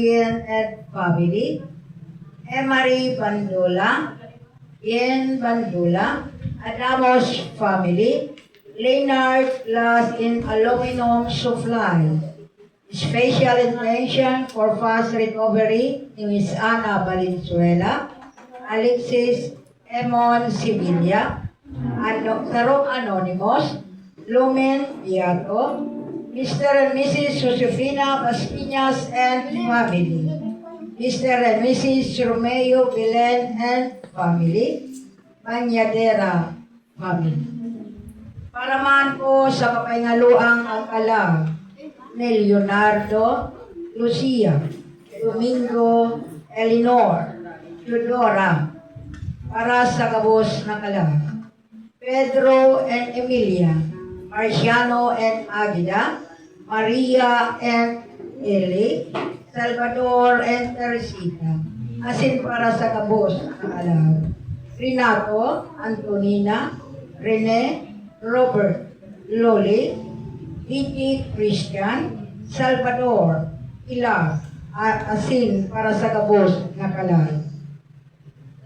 and family, Emery Bandula, Ian Bandula, Adamos family, Leonard Las in Aluminum Supply. Special attention for fast recovery ni Miss Ana Valenzuela, Alexis Emon Sevilla, Tarong Anonymous, Lumen Beato, Mr. and Mrs. Josefina Paspinas and family, Mr. and Mrs. Romeo Belen and family, Banyadera family. Para man po sa kapahingaluang angkala ni Leonardo, Lucia, Domingo, Eleanor, Eudora, para sa kabos na kala, Pedro and Emilia, Marciano and Agida, Maria and Eli, Salvador and Teresita, asin para sa kabos na kala, Renato, Antonina, Rene, Robert, Loli, Titi Christian, Salvador, Ilag, asin para sa kabos na kalay.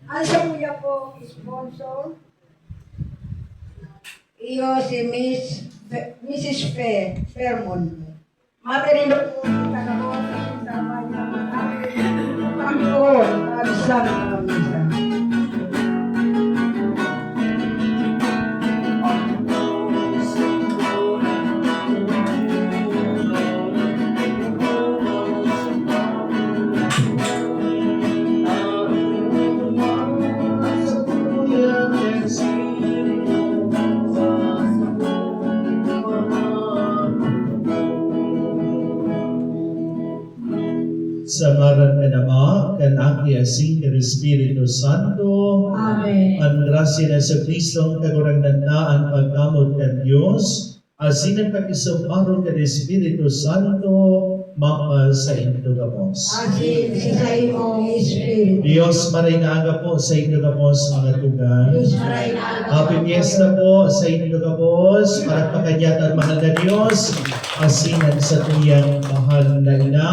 Ang sa kuya po sponsor, iyo si Mrs. Fairmont. Materino po kita na po sa mga Panginoon, alisan na misa. Sa ngalan ng Ama, Anak, Asing, ng Espiritu Santo. Amen. Ang grasya na sa Kristo, ang kagurangnan na ang pagkamot ng Diyos, asin ang pag-isuparo ng Espiritu Santo, mapa sa inyo gapos. Asin sa imong Espiritu. Diyos, maray na aga po sa inyo gapos, mga tugan. Diyos maray na aga. Happy Fiesta po sa inyo gapos, para pakanyatan mahal na Diyos, asinan sa tuyang mahal na ina,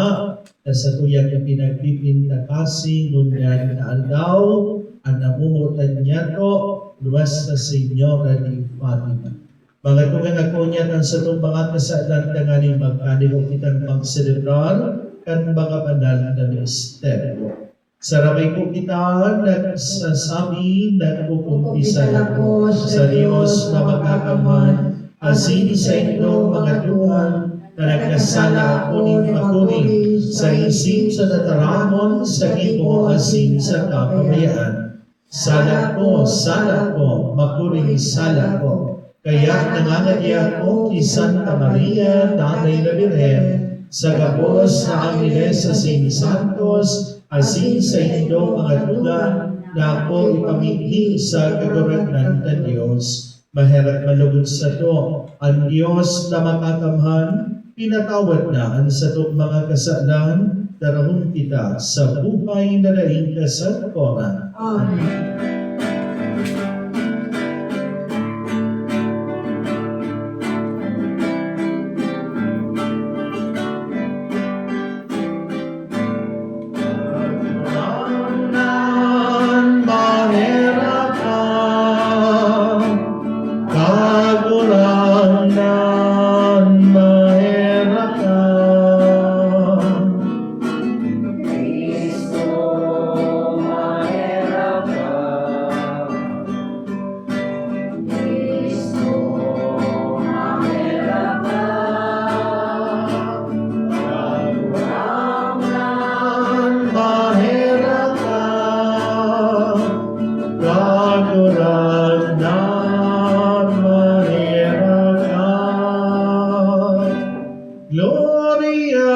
na sa tuyang na pinagpipintakasi, ngunyan na aldaw, ang namumutan niya to, luwas na Senyora ni Fatima. Mga tugang ako niya ng sa itong mga kasalan na nga ni magkanilo kitang mag-celebrar, kan mga banal na misteryo. Sarabay ko kita, nagsasabi, nagpupumpisa na po sa Diyos na magkakaman, asin sa inyong mga tuhan, na nagkasala ako ni Makuri, sa isip sa nataramon, sa imo asin sa kapabayaan. Sala ko, Makuri, sala ko. Kaya nangangadya ko kay Santa Maria, Nanay na Birhen, sa gabos na Angeles sa Saint Santos, asin sa inyong mga tugan, na ako ipamighi sa kagurangnan ng Diyos. Maherap malugod sa to, ang Diyos na makakamhan, pinatawad na ang sa itong mga kasalan, darahon kita sa buhay na daing kasagporan. Amen. Gloria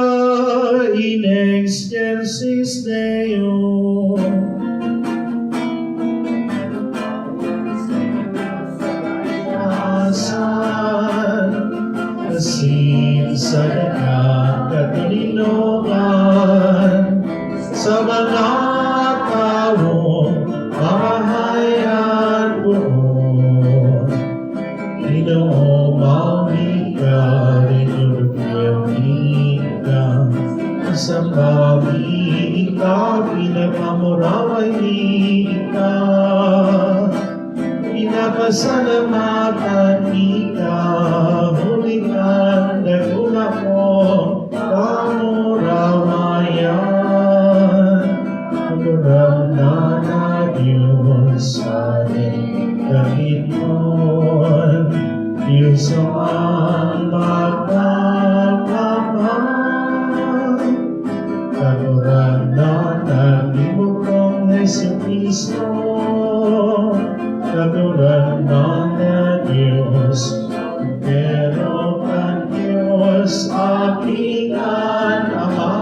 in excelsis Deo. Asin sa katulungan sa mga tao, pamahayan buon. Inoong ang ikaw, inoong sa Kami ikaw, pinapamuraway ika, pinapasalamatan ika, hulikan dagula mo, pamurawayan. Pagurang na Diyos sa Panginoon, Diyos ang magpapakapan. Pagurang na Libong Jesu Cristo, pagurang na Diyos, pero ang Diyos aking Ama.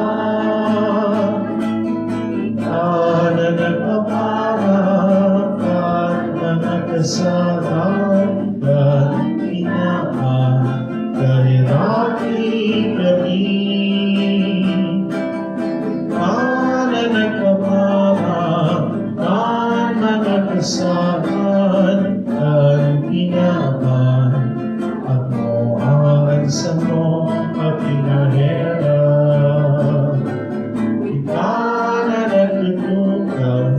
Na nagpaparang at mga kasalanan inaan kahirapi kami. Na nagpaparang at mga kasalanan inaan at mo ang sa mo at pinahera.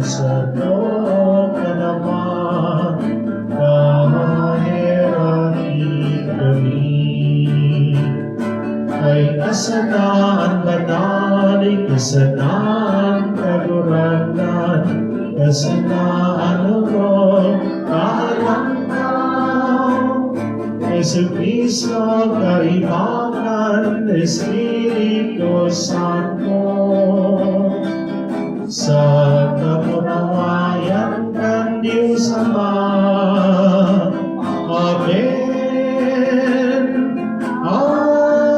Sa loob na naman, kahirapin kami. Ay kasanaan banal, ay kasanaan kaguranan, kasanaan loob, kalangkaw. Jesu Cristo, kaibagan, Espiritu Santo, sa kapunawayan ng Diyos Ama. Amen. Amen.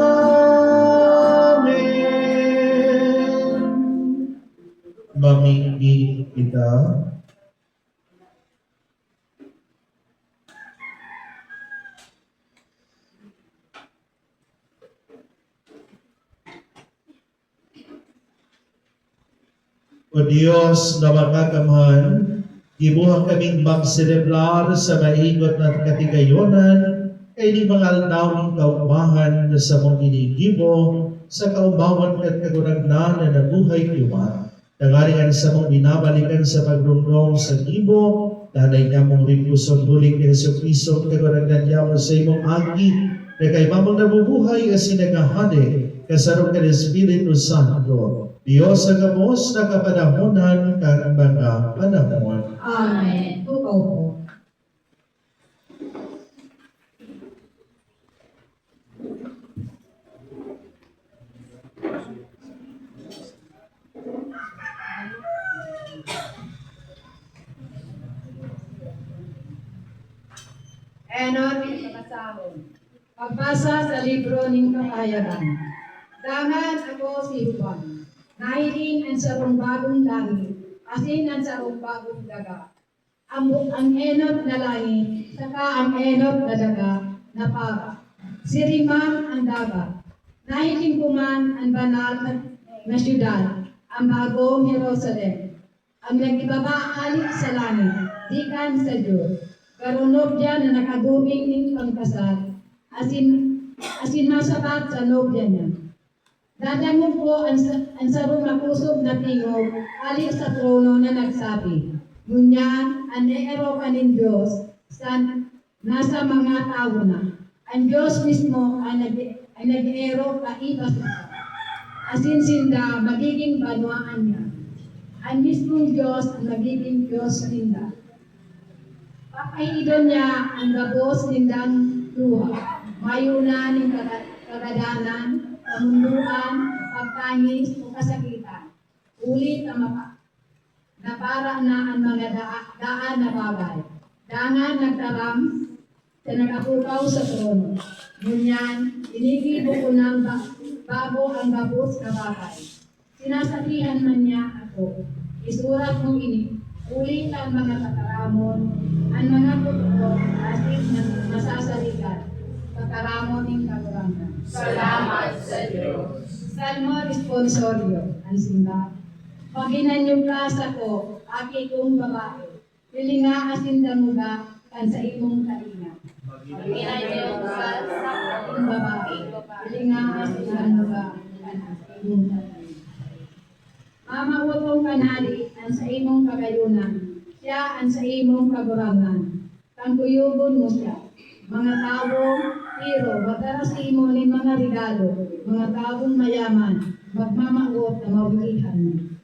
Maminggi kita. O Diyos na makakamhan, gibuhang kaming magselebrar sa maigot na katigayonan, kay di mga aldaw ng kaubahan na sa mong inigibo, sa kaubawan kat kaguragnan na nabuhay kiwan. Nangaringan sa mong binabalikan sa pagrumdong sa gibo, nanay niya mong ripuson bulik ni Jesu Cristo, kaguragnan niya mo sa imong agi, na kay mamang nabubuhay kasi nagahade, kasarong ka ng Espiritu Santo. Diyos sa gamos na kapanahonan kang mga panahon. Amen. Tukaw po. Enot, pagkasahon. Pagbasa sa libro ng Kahayagan. Dangan ako si Juan. Nahiling ang sarong bagong langit, asin ang sarong bagong daga. Ang enot na langit, saka ang enot na daga na para. Siriman ang dagat. Nahiling ko man ang banal na syudad, ang bagong Jerusalem. Ang nagibaba-alik sa langit, dikan sa Diyos. Karunobya na nakaguming ng pangkasal, asin masabat sa nobya niya. Dadamog po ang sarong makusog na tingog, alik sa trono na nagsabi, ngunyan, ang eero ka ng Diyos, nasa mga tao na. Ang Diyos mismo ay nag-eero kaiba sa asin sinda, magiging banwaan niya. Ang mismong Diyos ang magiging Diyos ninda. Papaidon niya ang gabos nindang luha, mayuna ng kagadanan, kamunduan, pagtangis o kasakitan. Ulit ang na para na ang mga daan na bagay. Dangan nagtaram sa nakapukaw sa trono. Ngunyan, inigibo ko ng bago ang gabos na bagay. Sinasabihan man niya ako, isurat mong ini, ulit ang mga kataramon, ang mga puto, asin masasaligan, kataramon ng kagurangan. Salamat sa Diyos. Salmo responsorio, ang simba. Paginanyog ka sa ko, aki kong babae, pilinga asin damuga, kan sa imong tainga. Paginayo ka sa Kong babae, pilinga asin damuga, kan sa imong tainga. Mamautong kanali ang sa imong kagayunan, siya ang sa imong kagurangan. Tangkuyugon mo siya, mga tao, pero mataras imo ni mga regalo, mga taong mayaman, magmamaot na mawilihan mo.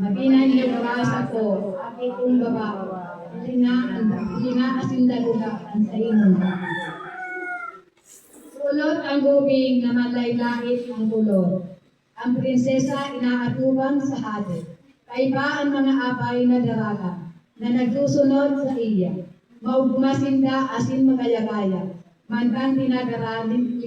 Mabinan niyo sa ko, at itong babae, asin dalugaan sa imong babae. Sulot ang gubing na malaylait ang kulor. Ang prinsesa inaatubang sa hati. Kaiba ang mga apay na daraga na nagsusunod sa iya. Maugmasinda asin magayagaya. Mantang tinagara nin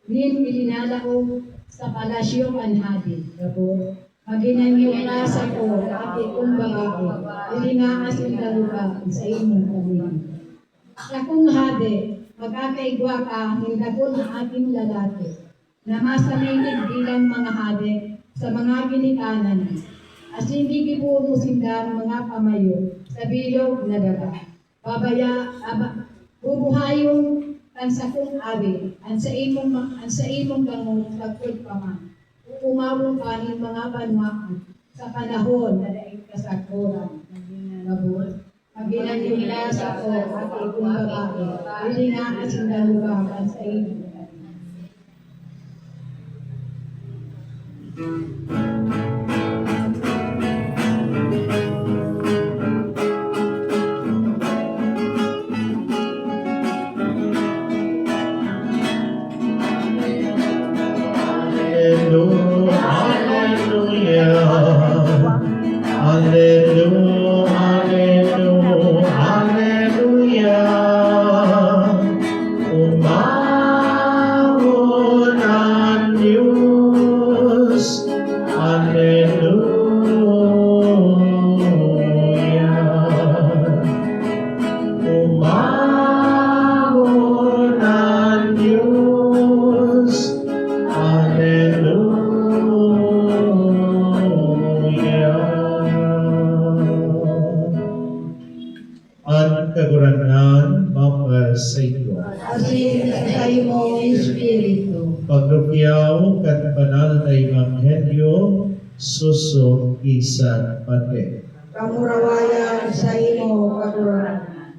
ilinalao sa palasyo anhadi. Gabo, maginanyo na sa ko at ikong babae. Ilinga asin dalugang sa imong pamilya. Sa kung hadi, magkakaigwa ka ng dagol ng ating lalaki na masaningig bilang mga hade sa mga ginikanan as hindi gipuno sindang mga pamayo sa bilog na daga. Bubuhayon ang sakong abi ang sa imong gamot sagpod pa man. Umawong kanin mga banwaan sa panahon na daig kasakuran. Gabon. Pagilan yung nasa ko at ikong babae, hindi nga asin dalugapan sa iyo. Ang kaguranan mga sa iyo. Asin sa imo espiritu. Pagrupyaw kat banal na Ebanghelyo suso isa pate. Kamurawaya sa imo kaguranan.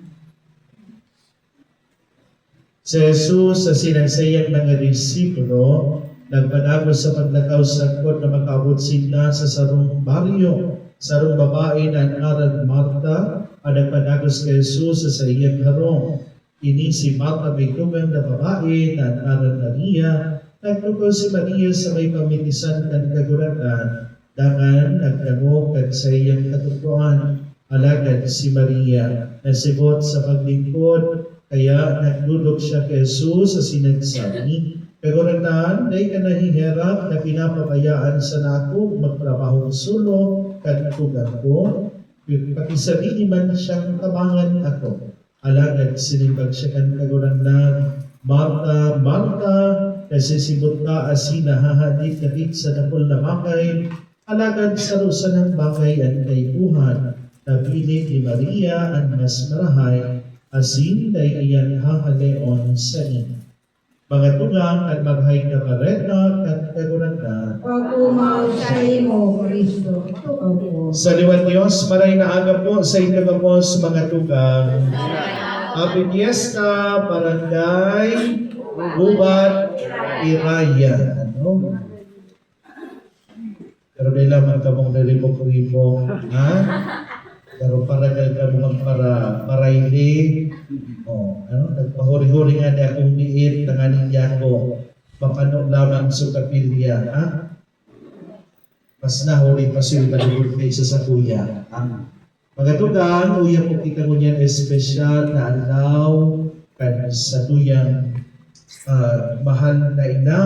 Si Jesus sa sinagsayang mga disipulo, nagpanago sa paglakaw sa kot na makaabot sila sa sarong baryo, sarong babae na ngaran Marta, ang nagpanagos kay Jesus sa iyang harong. Ini si Marta may tugang na babae na ngaran Maria, nagtukol si Maria sa may pamitisan ng kaguratan, dangan nagtango kat sa iyang katutuan, alagad si Maria, nasibot sa paglingkod, kaya nagdulog siya kay Jesus sa sinagsabi, kaguratan, day ka nahiherap na pinapabayaan sa nako magtrabahong sulo, kantugan ko, pakisabihin man siyang tabangan ako. Alagad sinibag siya kan kaguratan, Marta, Marta, kasi sibot ka asina hahadit sa dakol na bakay, alagad sa rusa ng bakay ang kaipuhan, napili ni Maria ang mas marahay, asin day iyan hahaleon sa inyo. Mga tugang at maghay na bareta at kaguranda. Pag-umaw sa imo, Kristo. Opo. Sa liwan Diyos, maray na aga po sa inyo po mga tugang. Happy Fiesta, Barangay, Gubat, Iraya. Ano? Pero nila magkamong nalibok-ribok. Ha? Pero paragal ka mo parayli. Ano? Nagpahuri-huri nga niya akong liit na nga ninyo ko. Mapano lamang sa kapilya. Ha? Mas nahuli pa sila malibot kayo sa kuya. Ha? Mga tugang, uya po kita ko niyan espesyal na alaw kan sa tuyang mahal na ina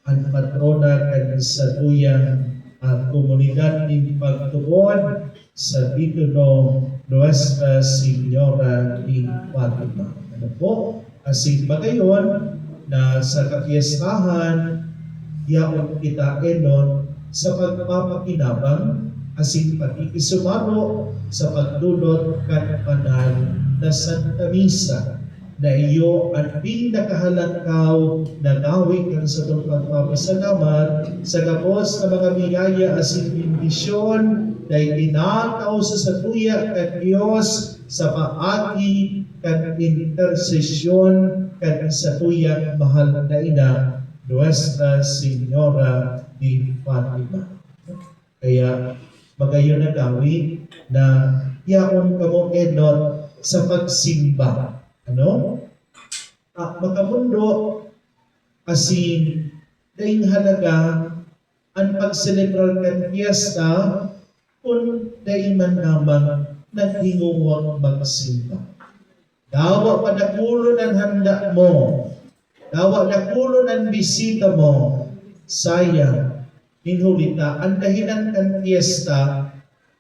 ang patrona kan sa tuyang komunidad ng pagtuon sa titulo Nuestra Señora de Fatima. Ano po? Asin ba gayon na sa kapiestahan, yaon kita enon sa pagpapakinabang asin pakikisumaro sa pagdulot kan banal na Santa Misa. na iyo ang pinakahalangkaw na gawin kan sa itong pagpapasalamat sa gabos na mga biyaya asin bendisyon na itinakaw sa satuya kan Diyos sa paagi kan intersesyon kan satuyang mahal na ina Nuestra Señora de Fatima. Kaya magayon na gawin na yaon kamo enot sa pagsimba. Ano? Makamundo asin daing halaga ang pagselebrar kan fiesta kung daing man namang naghinguwang magsimba. Dawa pa nakulo ng handa mo. Dawa nakulo ng bisita mo. Sayang, hinulita, ang dahilan kan fiesta,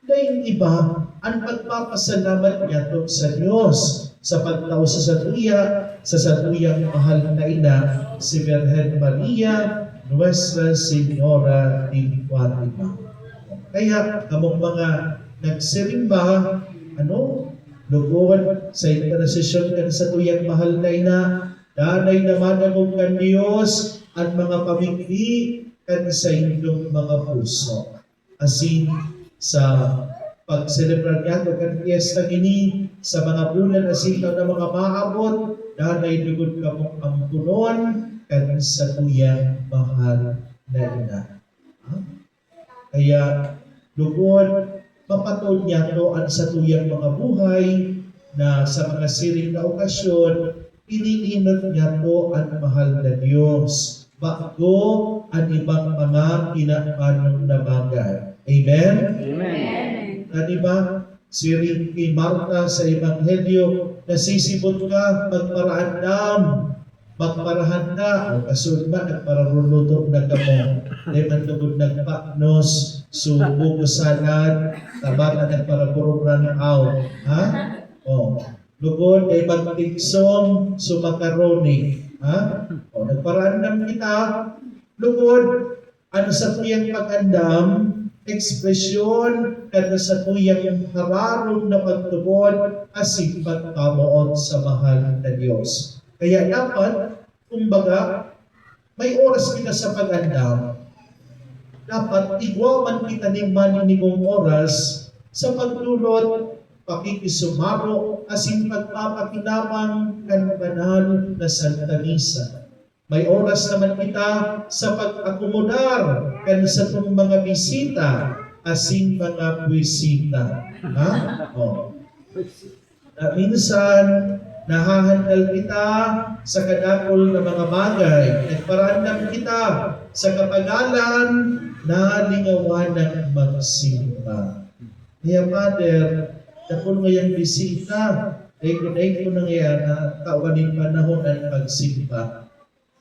daing iba, ang pagpapasalamat niya to sa Diyos sa pagtao sa satuyang mahal na ina, si Virgen Maria, Nuestra Señora de Fatima. Kaya, kamong mga nagsirimba, lugod sa intercession kan sa tuyang mahal na ina, danay naman ang kan Diyos at mga pamigli kan sa inyong mga puso. Asin sa pagselebrar niya kan fiesta gini sa mga bulan asin na mga maabot, danay lugod kamong ang tunon kan sa tuyang mahal na ina. Kaya lugod mapatod niya to ang sa tuyang mga buhay na sa mga siring na okasyon, iniinot niya to ang mahal na Diyos bago ang ibang mga pinapanong na bagay. Amen? Amen. Diba? Si Ricky Marta sa Ebanghelyo, nasisibot ka, magparahan na, o kasunod ba, nagpararuluto na kamo, dahil nagtugod nagpaknos, subo ko salad, tabata nagparapurupran out. Ha? O, lugod, ay magtigsong, sumakaroni. Ha? O, nagparaan naman kita, lugod, ano sa tuyang pag-andam, ekspresyon kada sa tuyang hararong na pagtubod asing pagkamuot sa mahal na Diyos. Kaya dapat, kumbaga, may oras kita sa pag-andam. Dapat igwaman kita ng maninigong oras sa pagdulot, pakikisumaro, asing pagpapakinamang kan banal na Santa Misa. May oras naman kita sa pag-akomodar kan sa itong mga bisita, asing mga bisita. Ha? O. Minsan, nahahandal kita sa kadakol na mga bagay. Nagparandam kita sa kapagalan na lingawan ng magsimba. Kaya, Father, dapon ngayang bisita, dahil ko na ngayon na kawanin panahon ang pagsimba.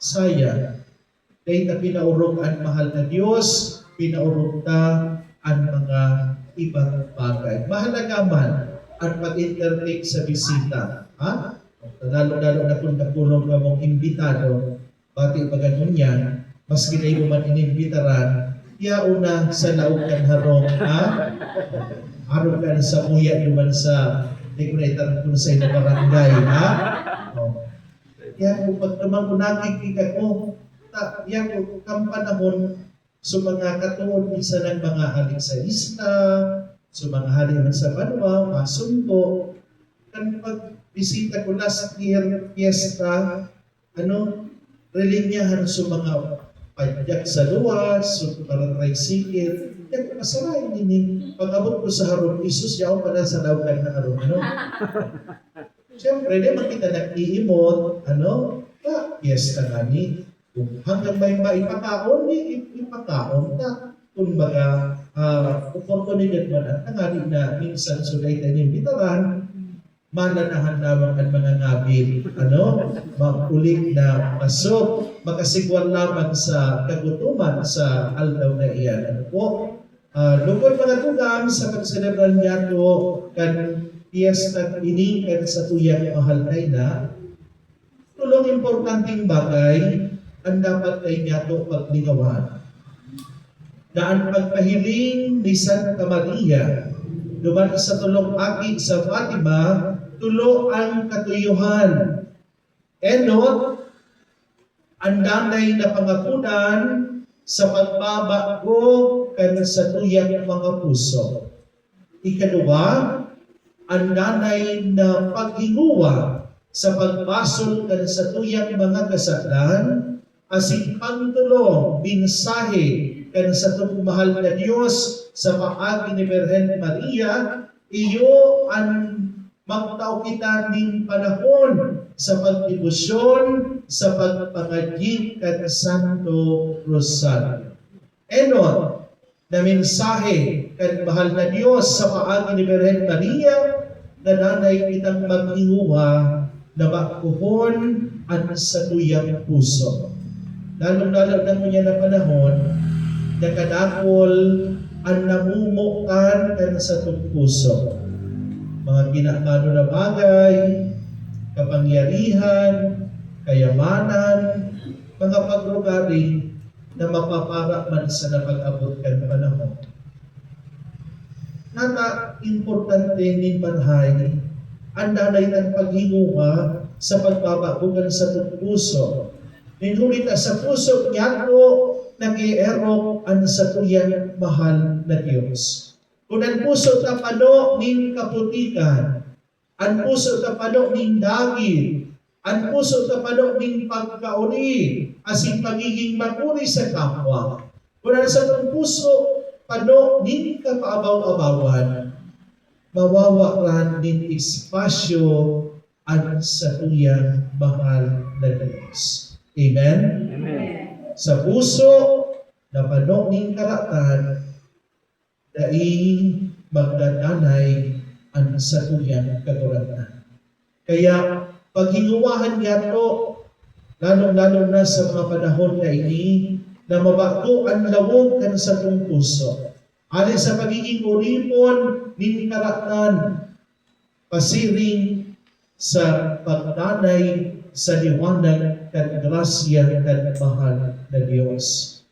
Saya, dahil na pinaurog ang mahal na Diyos, pinaurog ta ang mga ibang bagay. Mahalaga man ang pag-intertake sa bisita. Ha? Lalo-lalo na kung nakulong ka mong imbitado, pati pa ganun yan, mas ginay mo man inimbitaran, yauna sa laukan harong, ha? Harong ka sa muya naman sa, hindi ko na itarang kung sa ino barangay, ha? O. Kaya kung pag naman kung nakikita ko, yan kung kampanahon sa mga katuon isa ng mga halik sa isla, sa mga halik sa Banwa, Masunto, kan pagbisita ko last year, fiesta, relinyahan sa mga padyak sa luwas, sa mga tricycle, yan ko masarayin din. Pag-abot ko sa harong, Isus, yaw pa na sa laukan na harong, Siyempre, di man kita nag-iimot, fiesta nga ni. Kung hanggang may maipakaon, ipakaon na. Kung baga, oportunidad man at nangali na minsan sulay na yung bitaran, mananahan lamang ang mga ngabil, magulik na pasok, makasigwal lamang sa kagutuman sa aldaw na iyan. Lugod mga tugang sa pagselebran niya to, kan fiesta iningkan sa tuyang mahal na ina, tulong importanteng bagay ang dapat ay niya itong paglingawan. Na ang pagpahiling ni Santa Maria, duman sa tulong aki sa Fatima, tulo ang katuyuhan Enot, ang danay na pangapunan sa pagbabago kan sa tuyang mga puso. Ikaduwa, ang danay na paghinguwa sa pagbasol kan sa tuyang mga kasalan, asin pangtulong, binsahe kan sa mahal na Diyos sa paagi ni Birhen Maria, iyo ang magtao kita ning panahon sa pagdibusyon sa pagpangagip kan Santo Rosario. Enon, na mensahe kan mahal na Diyos sa paagi ni Birhen Maria, na nanay kitang maghinguha na makuhon ang sa tuyang puso. Lalong-lalo na mo niya na panahon, nakadakol ang namumukan kan sa tuyang puso. Mga ginakano na bagay, kapangyarihan, kayamanan, mga pagrugari na mapapara man sa napag-abot kan panahon. Nata, importante ni Banhay, ang danay ng paghinguha sa pagbabagugan sa puso. Ninulit sa puso niya nag-i-erok ang sa tuyang mahal na Diyos. Kung ang puso tapano ning kaputikan, ang puso tapano ning dagit, ang puso tapano ning pagkauri, asin pagiging maguri sa kapwa. Kung ang sa puso pano ning kapaabaw-abawan, mawawaran din espasyo ang sa tuyang mahal na Diyos. Amen? Amen. Sa puso na pano ning karatan, dai magdadanay ang sa tuyang kaguratan. Kaya paghinguwahan niya to, lalong-lalo na sa mga panahon na ini, na mabago ang lawog kan sa tong puso. Alin sa pagiging uripon, ning karatan, pasiring sa pagdanay sa liwanag kan grasya kan mahal na Diyos.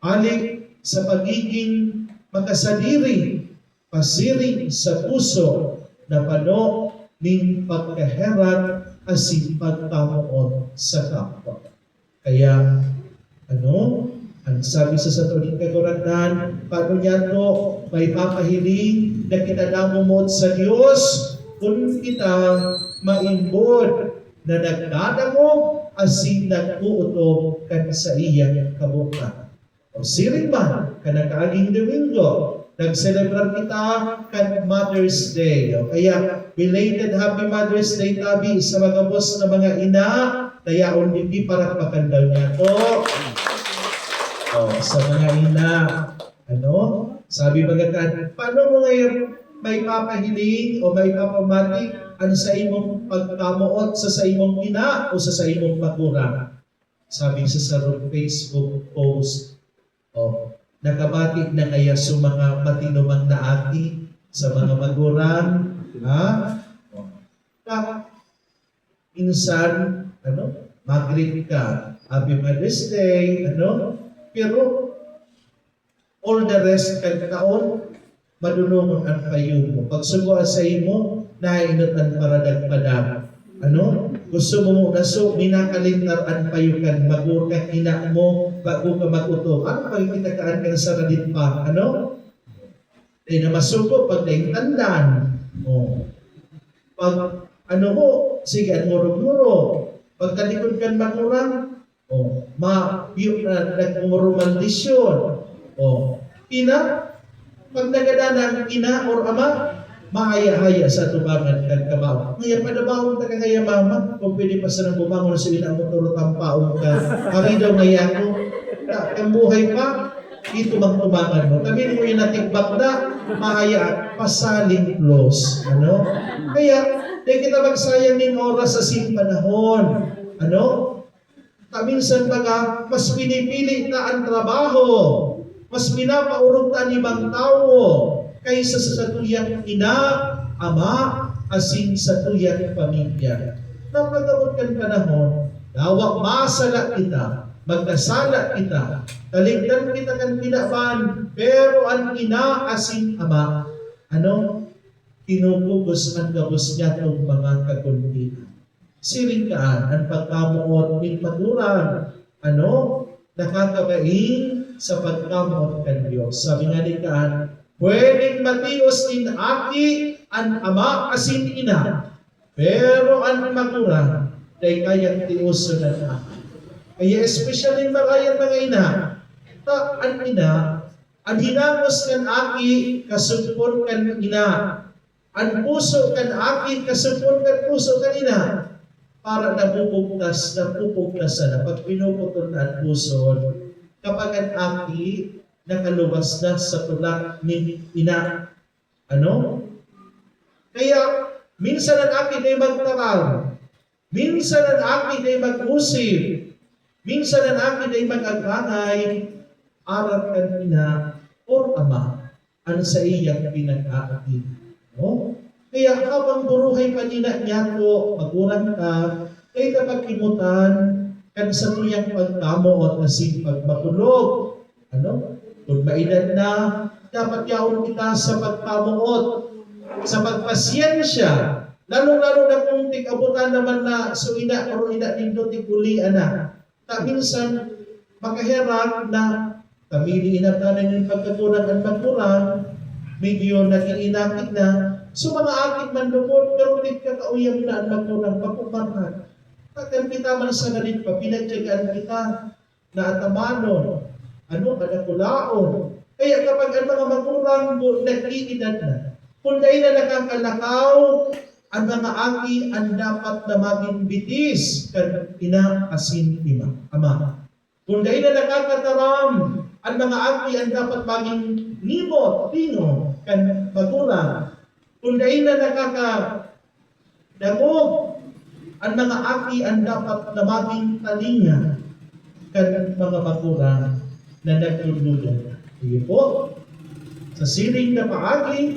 Alin sa pagiging makasadiri, pasiring sa puso na pano ning pagkaherat asin pagtamuon sa kapwa. Kaya, ang sabi sa satuling kaguratan, paano niya to may papahiling na kinadamumot sa Diyos kung kita maimbod na nagdadamog asin nag-uuto kan sa iyang kabukan. O siring man, kanakaaging Domingo, nag-celebrate kita kan Mother's Day. O kaya, belated Happy Mother's Day tabi sa mga boss na mga ina, tayaon hindi para makandaw niya to. O, sa mga ina, sabi mga kan, paano mo ngayon may papahiling o may papamati ano sa imong pagkamuot sa imong ina o sa imong magulang? Sabi sa sarong Facebook post, nakabati na kaya sa mga matinumang naati sa mga magulang, insan, mag-greet ka, Happy Mother's Day, pero all the rest kan kaon, madunungon ang payo mo. Pag suguan sa imo, nainutan para dagpadam. Gusto mo minakalintaran payo kan, magur ka ina mo, bago ka mag-uto. Ano pag kitakaan ka sa radit pa? Ay na masuko pag naintandan. Pag sige, murog-muro. Pag talikod kan magurang, nagmurumaldisyon. Pag nagadanang ina or ama, mahaya-haya sa tubangan kan kabaw. Ngayon, padabawang ta kaya mama, kung pwede pa sa nang bumangon sa ina mo turo tampaong ka, hari daw ngaya ko, kang buhay pa, ito magtubangan mo. Kami mo yung natikbak na, mahaya, pasaling close. Kaya, di kita magsayang ng oras sa panahon. Minsan baga, mas pinipili ta ang trabaho, mas pinapaurog ta ni bang tao, kaysa sa tuyang ina, ama, asin sa tuyang pamilya. Napagabot kan panahon, dawak masala kita, magkasala kita, taligdan kita kan pinaban, pero ang ina asin ama, tinupugos ang gabos niya ng mga kakundihan. siringkaan ang pagkamuot ng patulang nakakabain sa pagkamuot kan Diyos. Sabi nga ni Kaan, pwedeng matios din aki ang ama asin ina, pero ang magulang day kayang tiuso ng aki. Kaya especially marayan mga ina, ang ina, ang hinangos kan aki, kasupon kan ina, ang puso kan aki, kasupon kan puso kan ina, para napupugtasan na pag pinuputol na ang puso, kapag ang aki nakalubas na sa tulak ni ina. Kaya, minsan ang aki ay magtaral, minsan ang aki ay mag-usip, minsan ang aki ay mag-agangay, aral kan ina o ama, ang sa iyang pinag-aaki. Kaya habang buruhay pa nina niya to, magurang ka, kay dapat kimutan, kan sa tuyang pagkamo at nasing pagmakulog. Kung maedad na, dapat yaon kita sa pagkamuot, sa pagpasyensya, lalo-lalo na kung tig-abutan naman na suina o ina nindo tigulian na. Minsan, makaherang na kamili inatanan yung pagkatunan at magkurang, medyo nag-iinakit na, so mga akit man lupot, pero tig-kakauyang na ang magkurang papumarhan. Takkan kita man sa ganit pa, pinagtyagaan kita na atamanon, kadakulaon. Kaya kapag ang mga magkurang nag-iinad na, kung dahil na nakakalakaw, ang mga aki ang dapat na maging bitis kan ina asin ama. Kung dahil na nakakataram, ang mga aki ang dapat maging limot, tino, kan magulang. Kung dahil na nakakadagog, ang mga aki ang dapat na maging talinga kan mga magulang na nagtuluyan. Iyo po, sa siring na paagi,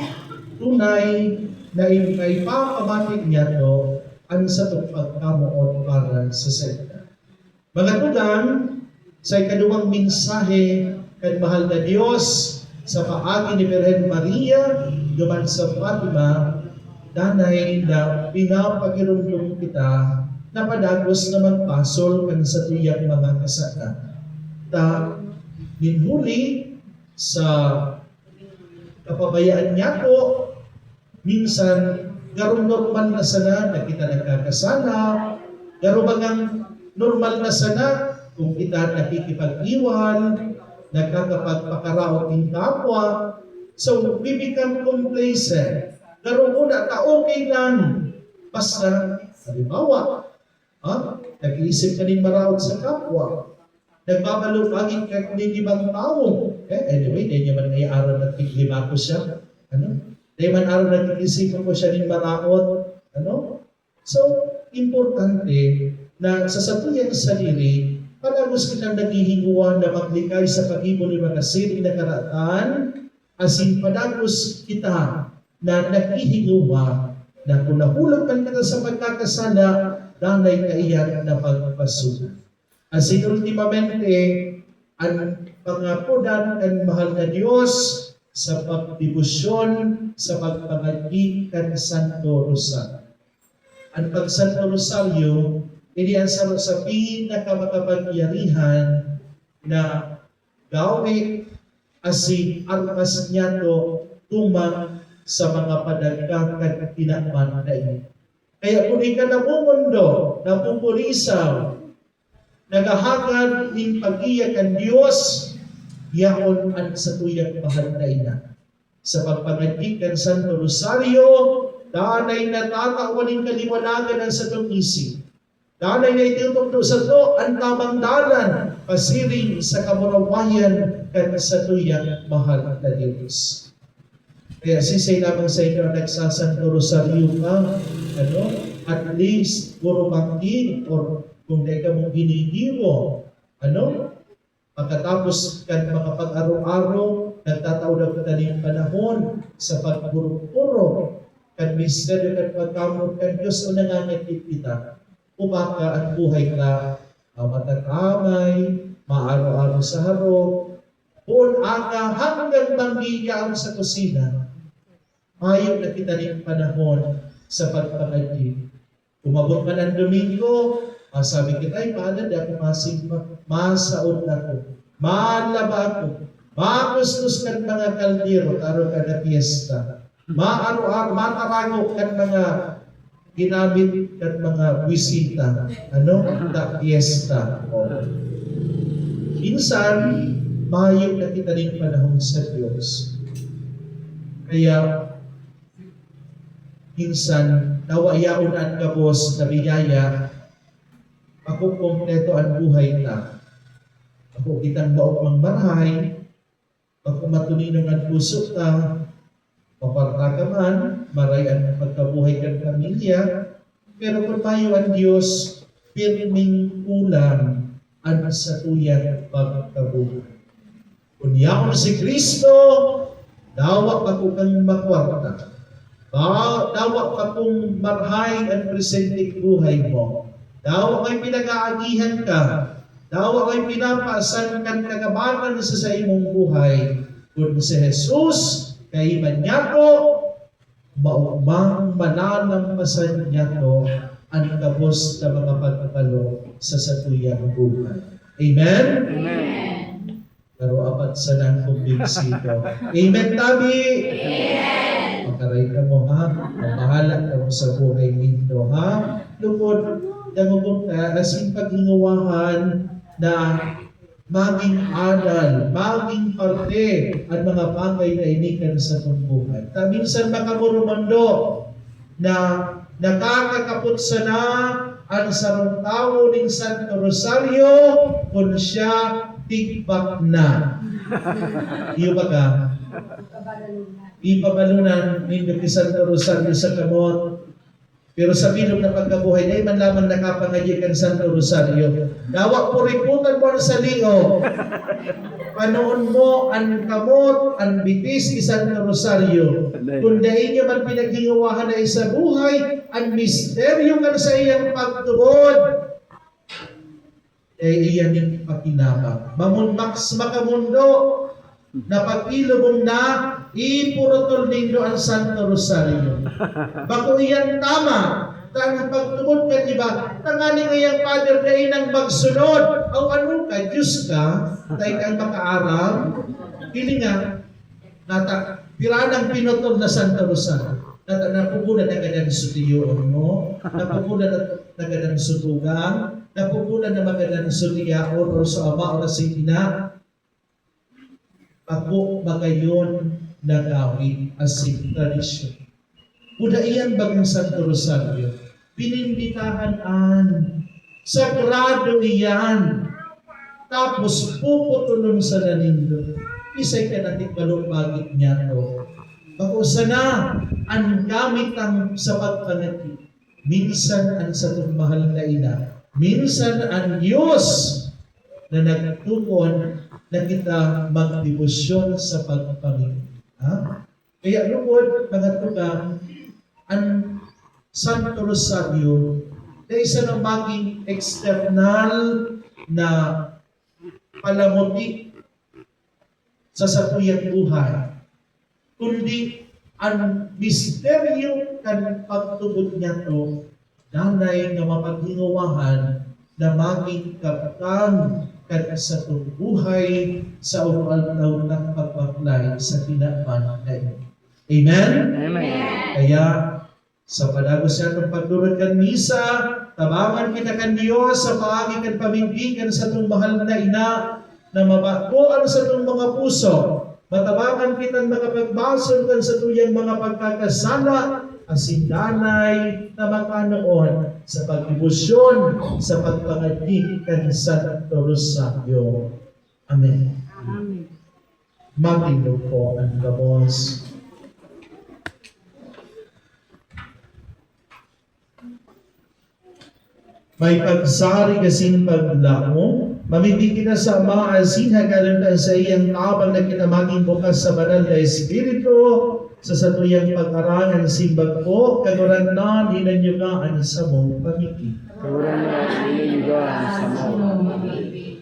tunay na may papamatik niya to ang sa pagkamuot para sa salita. Mga tugang, sa ikaduwang mensahe kay mahal na Diyos sa paagi ni Birhen Maria duman sa Fatima, danay na pinapagirumdum kita na padagos na magpasol kan sa tuyang mga kasaka. Minhuli sa kapabayaan niya po, minsan garong normal na sana na kita nagkakasala, garong bagang normal na sana kung kita nakikipag-iwan, nagkakapagpakaraot ng kapwa, so we become complacent. Garong una, ka-okay lang. Basta, halimbawa, nag-iisip ka rin maraot sa kapwa, nagbabalupagin ka ng ibang tao. Anyway, dahil naman ay araw na tiglima ko siya. Dahil man araw na tig-isipan ko siya rin maraot. So, importante na sa satuyang sarili, palagos kitang naghihinguan na maglikay sa pag-ibon ng mga siring na karatan, asin padagos kita na naghihinguan na kung nahulog man kita sa pagkakasala, danay kaiyan na pagpasukan. Asin ultimamente, ang pangapunan ng mahal na Diyos sa pagdibusyon, sa pagpangagi kan Santo Rosario. Ang pag-Santo Rosario, hindi ang sa pinakamakapagyarihan na gawi asin armas niya to tumang sa mga padagkakan tinaman na ini. Kaya kung ika namumundo, napupulisaw, nagahagad ng pag-iyak ang Diyos, yaon ang sa tuyang mahal na ina. Sa pagpangadik ng Santo Rosario, danay natatawan ng kaliwanagan ng sa itong isip. Danay na itinutok sa to ang tamang dalan, pasiring sa kamurawayan kan sa tuyang mahal na Diyos. Kaya sisay lamang sa inyo nagsasanto Rosario ka, at least puro bangkin or kung di ka mong ginigiro, pagkatapos kan mga pag-araw-araw, nagtataon ka ng panahon sa pagpuro-puro, kan misteryo kan pagkamot kan Diyos o nangangatid kita, umaka at buhay ka, matakamay, maaraw-araw sa harap, kung aga hanggang manggigyan sa kusina, ayaw na kita ng panahon sa pagpangati. Umabot ka ng Domingo, sabi kita, ay, paano di ako masaot na ko, maalaba ako, makustos kan mga kaldero, taro ka na piyesta, matarango kan mga ginamit kan mga bisita, na piyesta. Minsan, mahayag na kita rin panahon sa Diyos. Kaya, minsan, nawayaon ang kabos na biyaya, ako kompleto ang buhay na. Ako kitang baok mang marhay, ako matuninong ang puso ta, maparta ka man, maray ang pagkabuhay kang pamilya, pero kung tayo ang Diyos, pirming kulang ang sa tuyang pagkabuhay. Kung yaon si Kristo, dawa pa ko kang makwarta. Dawa pa kung marhay ang presenteng buhay mo. Dawa kay pinag-aagihan ka. Dawa kay pinapaasan kang kagabanan sa imong buhay. Kung si Jesus kay manyato, maumang mananang masan nyato ang kabos na mga pagpapalo sa satuyang buhay. Amen? Amen. Pero apat sa nang kumbinsido. Amen, Tabi? Amen. Makaray ka mo, ha? Mabahala ka mo sa buhay nito, ha? Lupod, dangugong ka, asin paghingawahan na maging adal, maging parte ang mga bagay na inikan sa itong buhay. Minsan makamurumando na nakakakapot sana ang sarong tao ng Santo Rosario kung siya tigbak na. Iyo ba ka? Ipabalunan ninyo kay Santo Rosario sa kamot. Pero sa bilog na pagkabuhay, ay man lamang nakapangadya kan Santo Rosario. Dawak po riputan mo sa liyo. Panoon mo ang kamot, ang bitis ni Santo Rosario. Kung dahil nyo man pinaghingawahan na isa buhay, ang misteryo kan sa iyang pagtubod, ay iyan yung pakinabang. Mamunmaks makamundo, na pagilubong na, ipurotol ninyo ang Santo Rosario. Bako iyan tama, tangang pagtubod ka, diba? Tanganing iyang Father kayo nang magsunod. O ano ka, Diyos ka, tayo kang makaaral. Pili nga, piranang pinutol na Santo Rosario. Napupunan na ganang sutiyoon mo, napupunan na ganang sutugan, napupunan na magandang sutiyaon o sa ama o sa ina. Ako magayon na gawin as tradisyon. Kuda iyan bagang Santo Rosario, pinimbitahan sagrado iyan, tapos puputulong sa nanindo, isay ka natin balong-bagit niya to. Bago sana, ang gamit ang sa pagpangati, minsan ang sa itong mahal na ina, minsan ang Diyos na nagtukon na kita magdebosyon sa pagpamilya. Kaya lukod, mga tugang, ang Santo Rosario na isa na maging external na palamuti sa satuyang buhay, kundi ang misteryo kan pagtubod niya to, nanay na mapaghingawahan na maging kapatang kan sa buhay sa ural ng pagpaplay sa tinaman na ito. Amen? Amen. Kaya, sa padagos siya ng pagdurot kan misa, tabangan kita kan Diyos sa paagi kan pamimpigan sa itong mahal na ina, na mabakuan sa itong mga puso, matabangan kitang makapagbason kan sa tuyang mga pagkakasala, asindanay na makanoon sa pagdebosyon, sa pagpangadik kan Santo Rosario. Amen. Amen. Magino po ang gabos. May pagsari kasing paglamo, mamibigin na sa mga asin hagalan na sa iyang tabang na kinamaging bukas sa banal na Espiritu, sa satuyang pag-arangan simbag po, kaguran na ninanyugaan sa mong pamilya. Kaguran na ninanyugaan sa mong pamilya.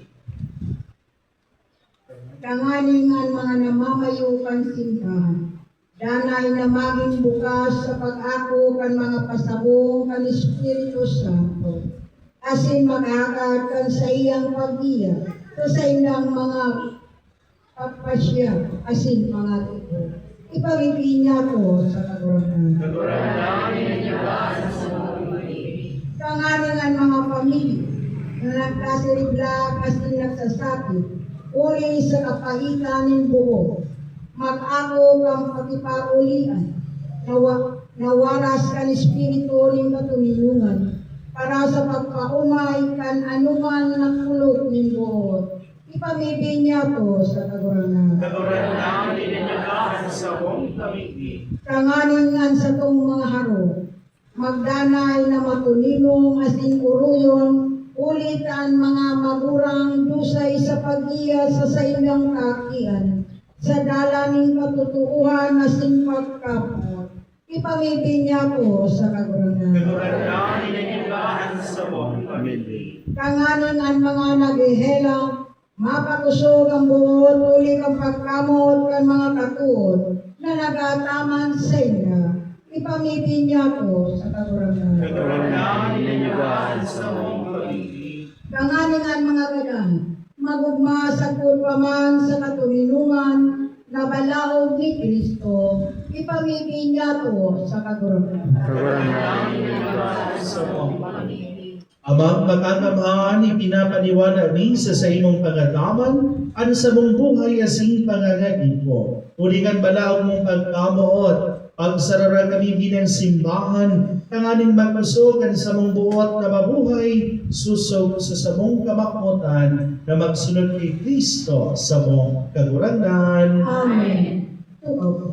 Tangalingan mga namamayukan simbahan, Danay na maging bukas sa pag-ako kan mga pasabong kan Espiritu Santo. Asin mag-akad kan sa iyang pag-iya, sa ilang mga pagpasya, asin mga tito. Ipamipin niya ko sa kaguranan. Kanganingan mga pamilya na nagkasirigla kasi nagsasakit, uli sa kapahitan ng buho, mag-ako kang pagkipaulian, nawaras kan Espiritu ng katulungan, para sa pagpaumay kan anuman ng kulot ng buho. Ipamibin niya ko sa kaguranan. Kanganingan sa tong mga haro, magdanay na matulinong asin uruyon, ulitan mga magurang dusay sa pag-iya sa ilang kakian, sa dalaning katutuuhan asin pagkapot. Ipamibin niya ko sa kaguranan. Kanganingan mga naghihelang, mapakusog ang buhod, uli kang pagkamot kan mga katuod, na nagataman sa inyo. Ipamibin niya ko sa kaguranan. Kanganingan mga gadang, magugma sa paman sa katulinungan, na balaog ni Kristo, ipamibin niya ko sa kaguranan. Amang pagkakamhaan, ipinapaniwala ni sa imong pagkataman, ano sa mong buhay asing pangagagid mo. Ulikan balaog mong pagkamoot, pagsarara kami binang simbahan, kanganing magpasukan sa mong buot na mabuhay, susog sa samong kamakmutan, na magsunod kay Kristo sa mong kaguranan. Amen. Tukaw po.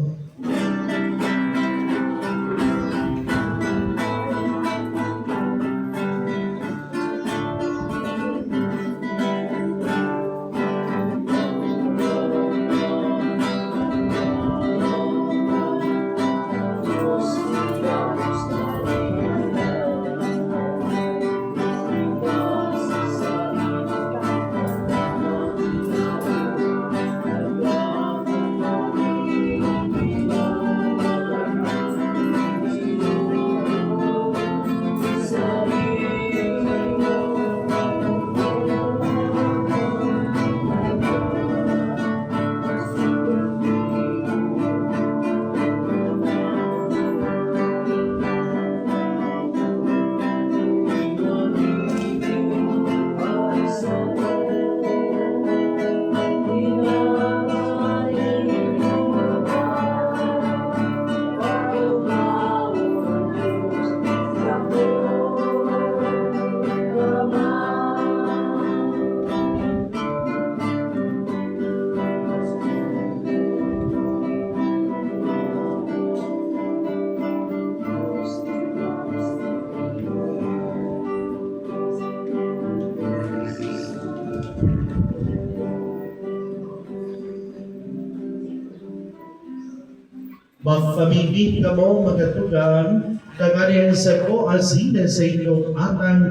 Magpamibig ka mo magatugan, kagarihan sa ko asina sa inyong atang,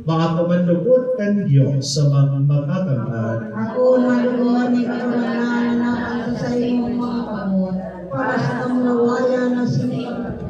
makapamanlugot kan Diyos sa mga makakamad. Ako naluwa ni kaguranan na ang sa iyong mga pamor, para sa kamulawayan na sinikap.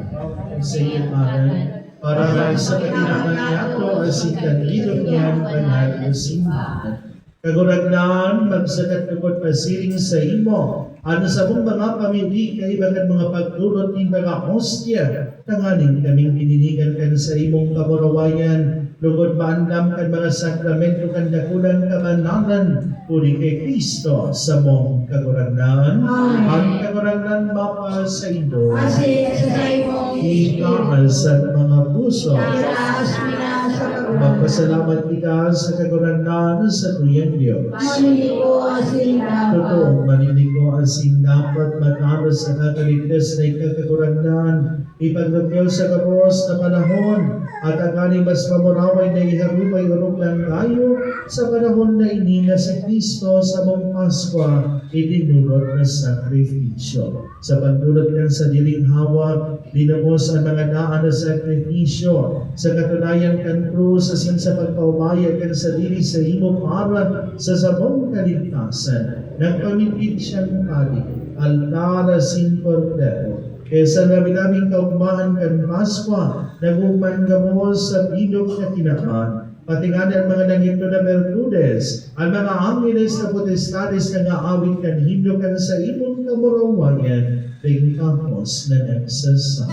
Sa iyong aral, para sa paginaman niya ito, asikan lidong niyan banal o simbahan. Kaguragnan, magsakat nagod pasiring sa imo, ano sa mong mga pamilya, kaibagan mga pagdulot ng mga hostya, tanganin kaming pininigan kan sa imong kamurawayan, lugod maandam kan mga sakramento kan dakulang kamanalan, uli kay Kristo sa mong kaguragnan. Ang kaguragnan mapa sa ito, Kasi sa imong ikahal sa mga puso. itaas mina sa kaguranan. Magpasalamat kita sa kaguragnan sa tuyang Diyos. Maniligo asin dapat. Totoo, maniligo asin dapat matalo sa kakaligtas na ikakaguragnan. Ipaglagyaw sa kapos na panahon at akali mas mamuraway na iharumay urog lang tayo sa panahon na ini na si Kristo sa mong Paskwa itinulot na sakripisyo. Sa pagdulot kan sa diling hawa, linubos ang mga daan na sakripisyo. Sa katunayan kan krus, asin sa pagpaumaya kan sa dili sa imo para sa sabong kaligtasan. Nagpamipit siyang pagi, altar asin kordero. Kaya sa labi-labing kaugmaan kan Paskwa, nagumman gamo sa bidok na tinaman. Patingani ang mga nangito na bertudes, ang mga angeles na potestades na ngaawit kan himno kan sa imong kamurawangan, pagkapos na nagsasama.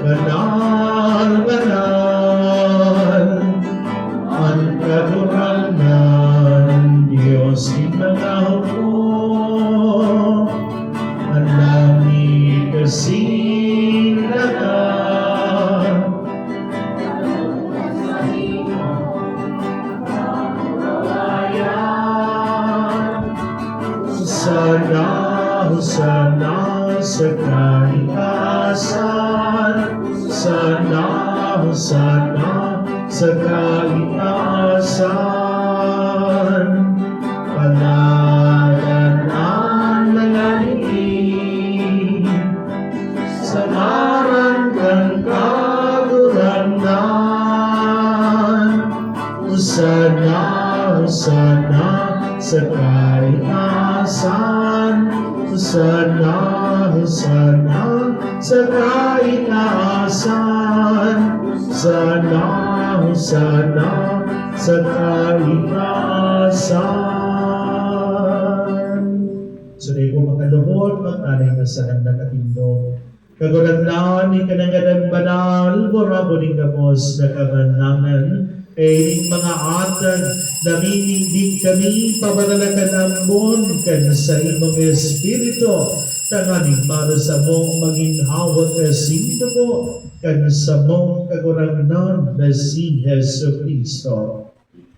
Banal, banal, ang kaburangan, Diyos di mga hukom, ang langit kasindagan. Hosana, Hosana sa kaitaasan, Hosana, Hosana sa kaitaasan. Palayan ang nangaling sa ngaran kang kagurangan. Hosana, Hosana sa kaitaasan, Hosana, Hosana sa kaitaasan, Hosana, Hosana sa kaitaasan. So, di ko makalubot, magtanay na sa nang nakatindog. Kagulanlan ni kananganan banal, borabo ni kapos na kaganangan, ning mga atan, naminindig kami, pabanalakan ang bon, kan sa imong Espiritu, tanganing para sa mong maginhawat na sinto mo, kan sa mong kagurangnan na si Jesu Cristo.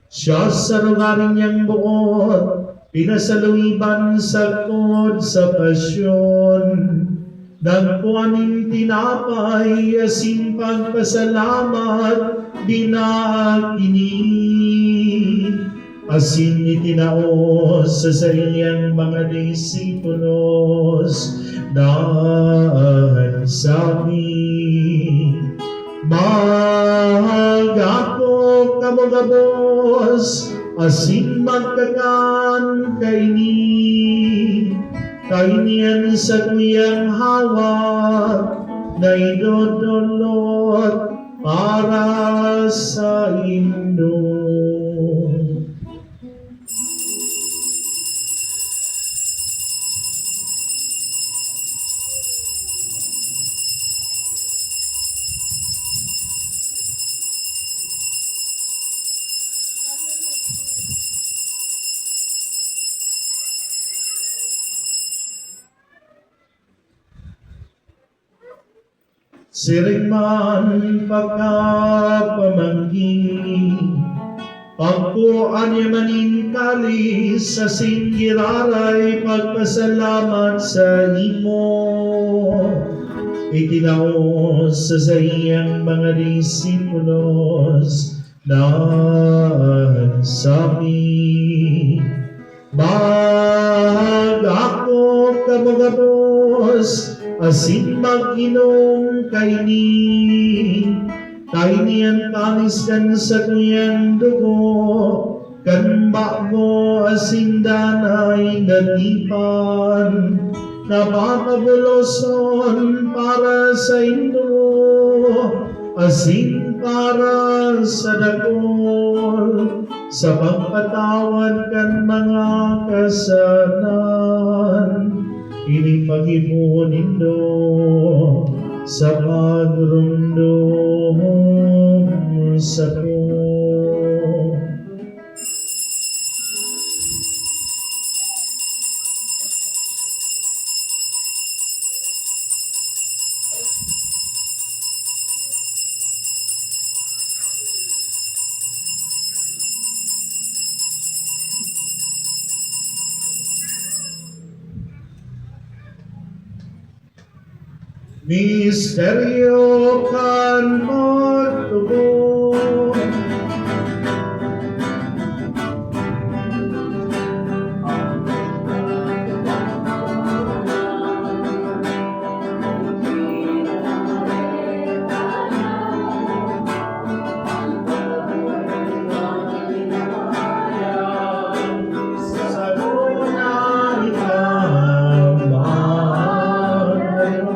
Siya sa lugaring niyang buot, pinasaluiban sa kod sa pasyon, nagkuhaning tinapay, asin pagpasalamat, dinakini, asin itinaos sa sariyang mga disipulos, dahil sabi, magako kamagabos, asin magkakan kaini, kainian sa kuyang hawak, na idodolot para sa indo. Siring man pagkapamangkin, pagkuan niya manin kalis, sa singgiraray pagpasalamat sa imo. Itinaos sa iyang mga disipulos, dahil sabi, magako kamagabos, asin mag-inom kaini, kainian kanis kan sa kuyang dugo, kan bakmo asin danay natipan, napakabuloson para sa indo, asin para sa dakol, sa pagpatawad kan mga kasanan. Ini pag-ibon nindo sa pagrundong sa ko. Misteryo kan magtugon. Sa luna ikaw magayong.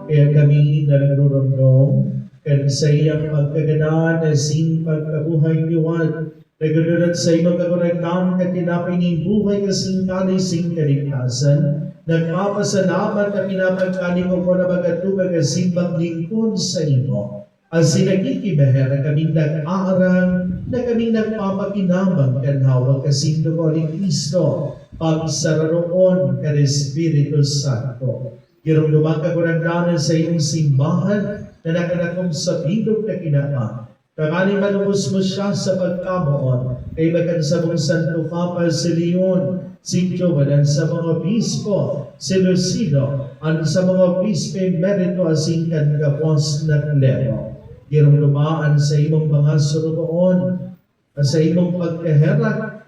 Kaya kami na nagdurumdum, kan sa iyang pagkaganaan na sin pagkabuhay niwan, nagdurumdum sa iyong kagunagdaan ka tinapay ng buhay kasing kanay sing kaligtasan, nagpapasalamat na pinapagkaling mo na magatubag kasing maglingkod sa imo. As sinagkikibaher na kaming nag-aaral, na kaming nagpapakinamang kanhawa kasing dugo ni Kristo, pagsararoon ka Espiritu Santo. Kirong lumakagunagdanan sa iyong simbahan na nakanakong sa bilog na kinaan. Kakali manubos mo siya sa pagkamoon, kay bagan sa mong Santo Papa si Leon, si Jovan, sa mga bispo, si Lucido, at sa mga bispo emerito asing kagapos na klero. Kirong lumaan sa imong mga surugoon, sa imong pagkaherak,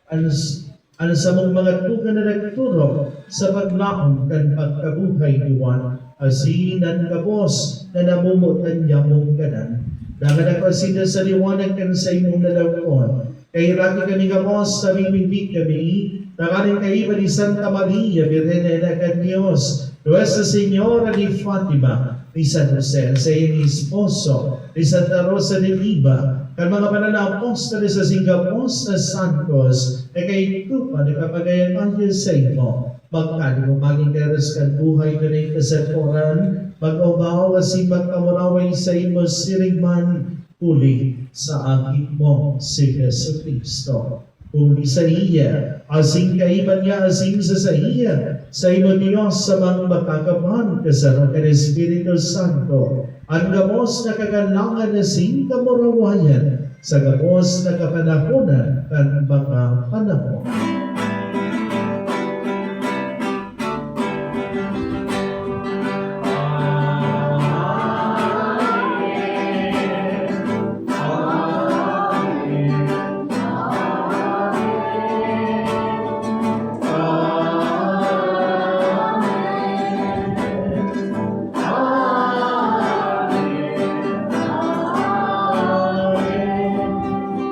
ano sa mong mga tugan na nagturo sa paglaong kan pagkabuhay diwan, asinan kabos na namumutan niya mong ganan. Dangan ako sila sa liwanag kan sa imong lalawon. Kay rati kami kabos sa mimibig kami, nakarin kayo ni Santa Maria, Virgen ng Diyos, Nuestra Señora de Fatima, ni San Jose, sa iyong esposo, ni Santa Rosa de Lima, kan mga banal na apostoles sa Singapos na Santos, na kay tupa na kapagayan angel sa imo, magkali mo maging karas kan buhay na rin kasakuran, mag-ubaw kasi magkamuraway sa imo sirigman, uli sa agit mo si Yesu Cristo. Uli sa iya, asing kaiban niya asing sa iya, sa imo Diyos sa mga makakapan kasaro kan Espiritu Santo, ang gamos na kagalangan na sing kamurawayan, sa gamos na kapanahonan kan mga panahon.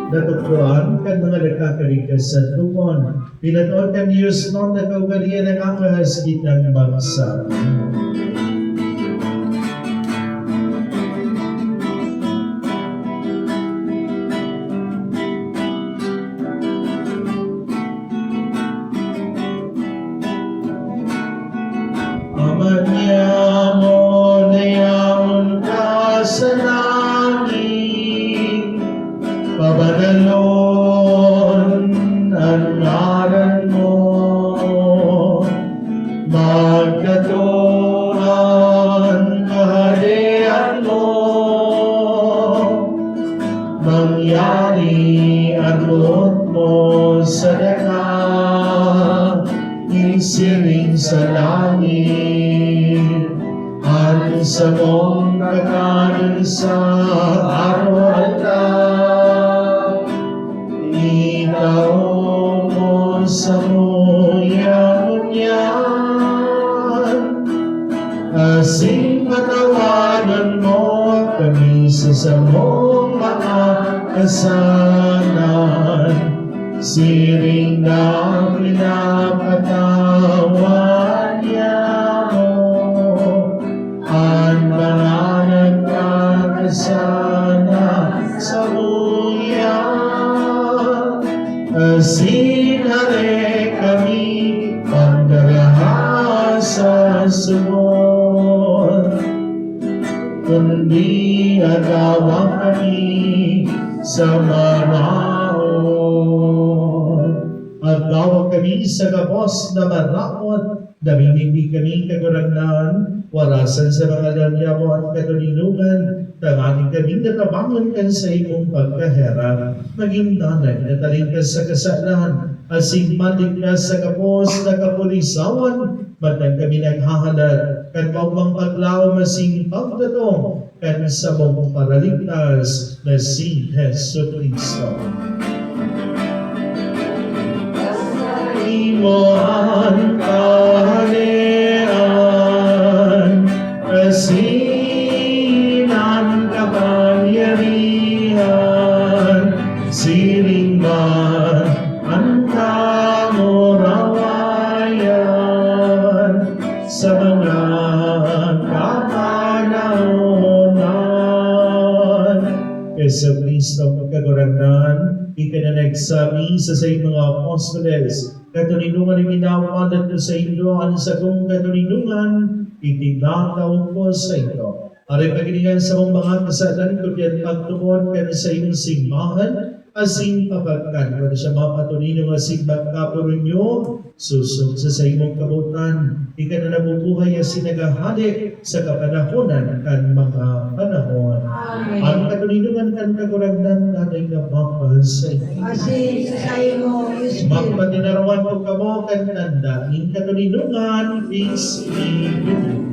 Natutuan kan mga nagkakaligtas sa tugon. Pinatuon kan Diyos noon na kaugalian ng ang kahasgitang bangsa. Ama niya mo na yaon ka sa langit, pabanalon ang ngalan mo, magkaturan kaharian mo, mangyari ang loob mo sa daga, isiring sa langit, at sa mong kakanin sa araw-araw. Ikaw mo sa muyan yan, asing patawanan mo kami sa mong mga kasalan. Siring na pinapatawan niya mo, ang mga nagkakasala sa buyan. Sinare kami pagdaraha sa subon, kundi agawa kami sa maraon. At tawag kami sa gabos na maraon, namimigbi kami kagurangnan, warasan sa mga lamya mo at katulilungan, tanganin kami natabangan kan sa imong pagkahera, maging nanay na taling ka sa kasalan, asing malig ka sa kapos na kapulisawan, Matang kami naghahalad, kan maupang paglaw masing pagdatong, kan sa mong paraligtas na si Jesu Cristo. Imoan kahalian, asinan kapangyarihan, siring man ang kamurawayan, sa mga kapanahonan. Yesu Cristo magkaguranan, ikananagsabi sa mga apostoles, katulinungan ni minawalat ko sa inyo, ang sagong katulinungan, itinataw ko sa inyo. Aray pagilingan sa mga kasalan ko diyan pagtuon ka na sa iyong simbahan, asing papagkan ko na siya mapatuloy ng asing magkapuro nyo, susog sa imong kabutan, ika na nabubuhay as sinagahalik sa kapanahonan kan mga panahon. Amen. Ang katulungan kan kaguragnan natin na mapal sa inyo. Asin sa imo, Espiritu. Magpatinarawan ko kamo kan tanda, in katulungan, peace be with you.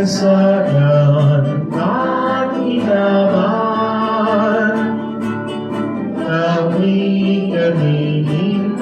Kasalan at inaman, kami kanilin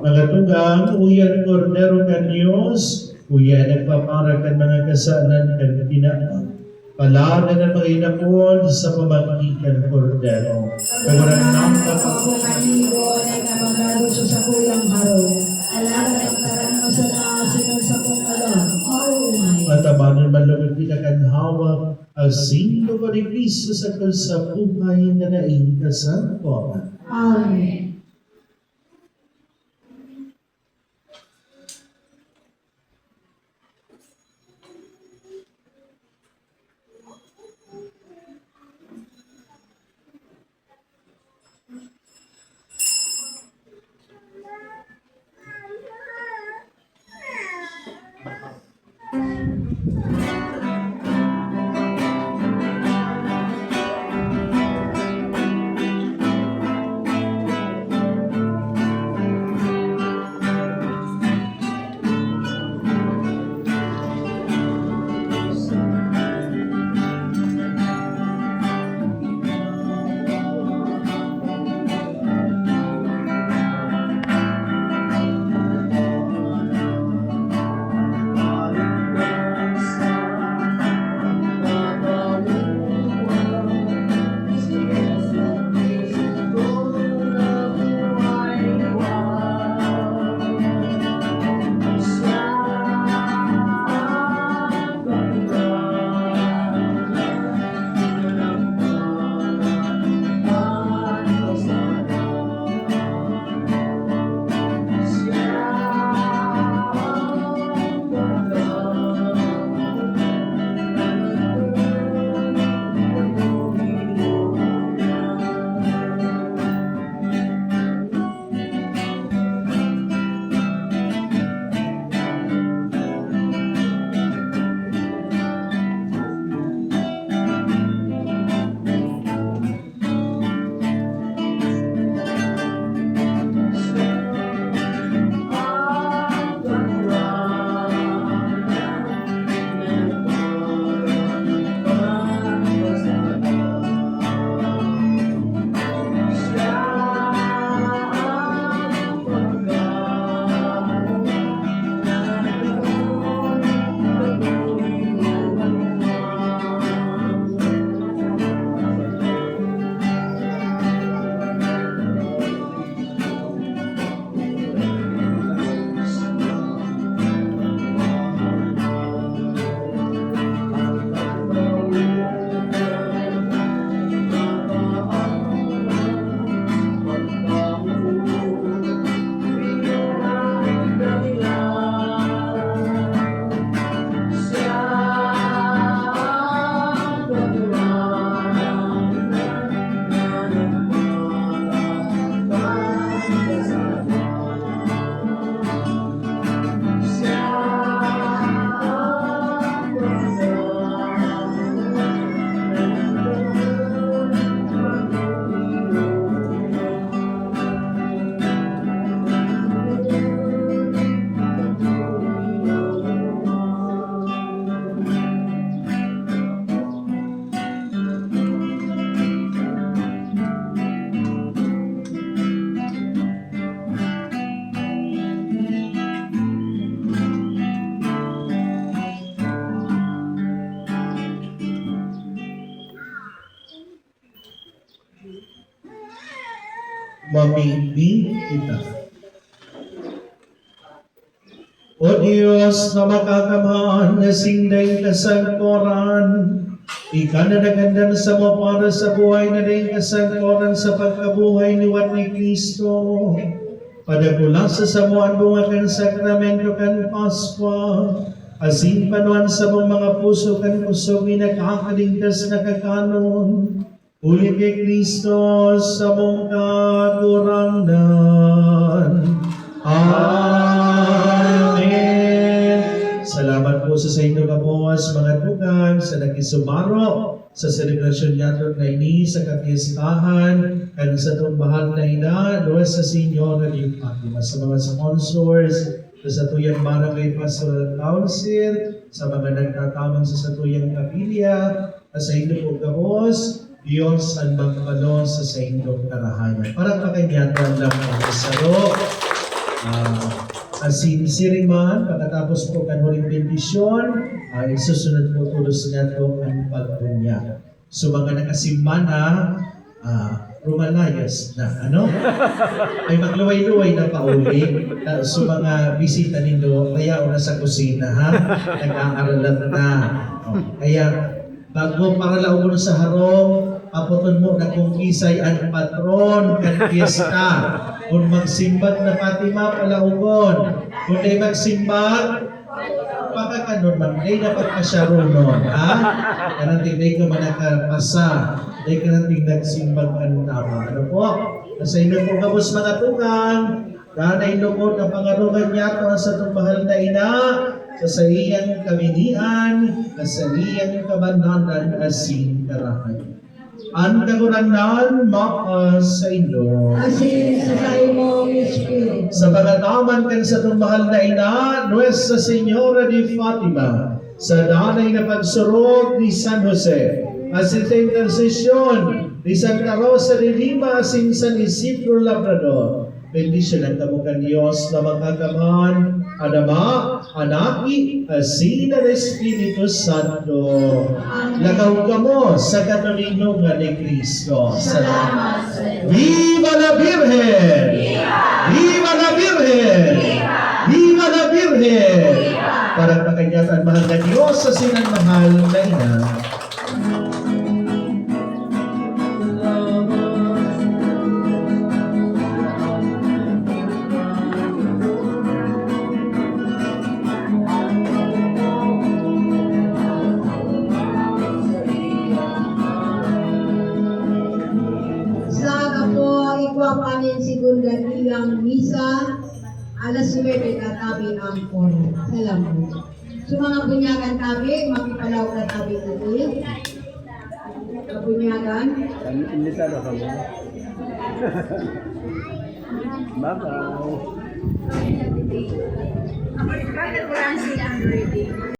mga tugang, uyan kordero kan Diyos, uyan nagpaparag ng mga kasalan kan pinaan. Palagan ng mga inapon sa pamamagitan ng kordero. Kaguranan ng Pagkakaligo na kamagalo sa kulang haro. Alaga ng karang sa nasigang sa kumalon. Amen. matabanan malugod pinakanhawak asin ko ni Kristo sa kasabuhay na naing kasabuhan. Amen. mamiming kita. O Diyos na makakamahal na singday kasangkoran, ikanadagandan sa mo para sa buhay na rin kasangkoran sa pagkabuhay ni Juan ni Cristo. Padagula sa samuan bunga kan sakramento kan Pascua, asin panuan sa mong mga puso kan kusog ni nakakaligtas na kakanon. Uli kay Kristo sa mong kakurangnan. Amen. Salamat po sa inyo kapos, mga tugan, sa nakisumaro sa selebrasyon natin na ini sa kapiestahan kan sa tumbahan na ina, Luwas sa Senyora ni Fatima, sa mga sponsors, sa Satuyang Barangay Pastoral Council, sa mga nagtatamang sa Satuyang Kapilya, sa inyo po kapos, Diyos ang magpano sa inyong karahayan. Para pakanyatan lang ang isaro. Sinisiring man, pagkatapos po kanuling bendisyon, ay susunod po tulos nga ito ang pagpunya. So mga nakasimana, rumalayas na, ano? Ay magluway-luway na pauli. So mga bisita ninyo, kaya una sa kusina, ha? Nag-aaralan na. Kaya, bago para laugon sa harong, paputon mo na kung kisay ang patron kan fiesta. Kung magsimbag na Fatima, palaugon. Kung di magsimbag, pakakanon man, di na pagkasyarunon, ha? Kananting di ka manakapasa, di ka nanting nagsimbag ang tama. Ano po? Nasa inyo po kabos mga tukang, danay lukod ang pangarungan niya sa itong mahal na ina, sa iyang kaminian, sa iyang kabandanan, asin karahay. Ang kagurangan sa inyo. Asin sa imong Espiritu. Sa pagataman kan sa itong mahal na ina, Nuestra Señora de Fatima, sa danay na pagsurog ni San Jose, at sa intercesyon ni Santa Rosa de Lima, asin San Isidro Labrador, bendisyon ang kamukan Diyos na magkakaman, Ama, Anaki, asin ang Espiritu Santo. Lagaw ka mo sa katulinungan ni Cristo. Salamat sa iyo. Viva la Virgen! Viva la Virgen! Viva la Virgen! Para pakanyatan mahal na Diyos sa sinanmahal na ina. Panin segunda ilang misa, alas 9 katabi ang koro. Salamat. So mga bunyagan tabi, makipalaw na tabi natin. Bunyagan. Imbitado ka mo. Bye-bye.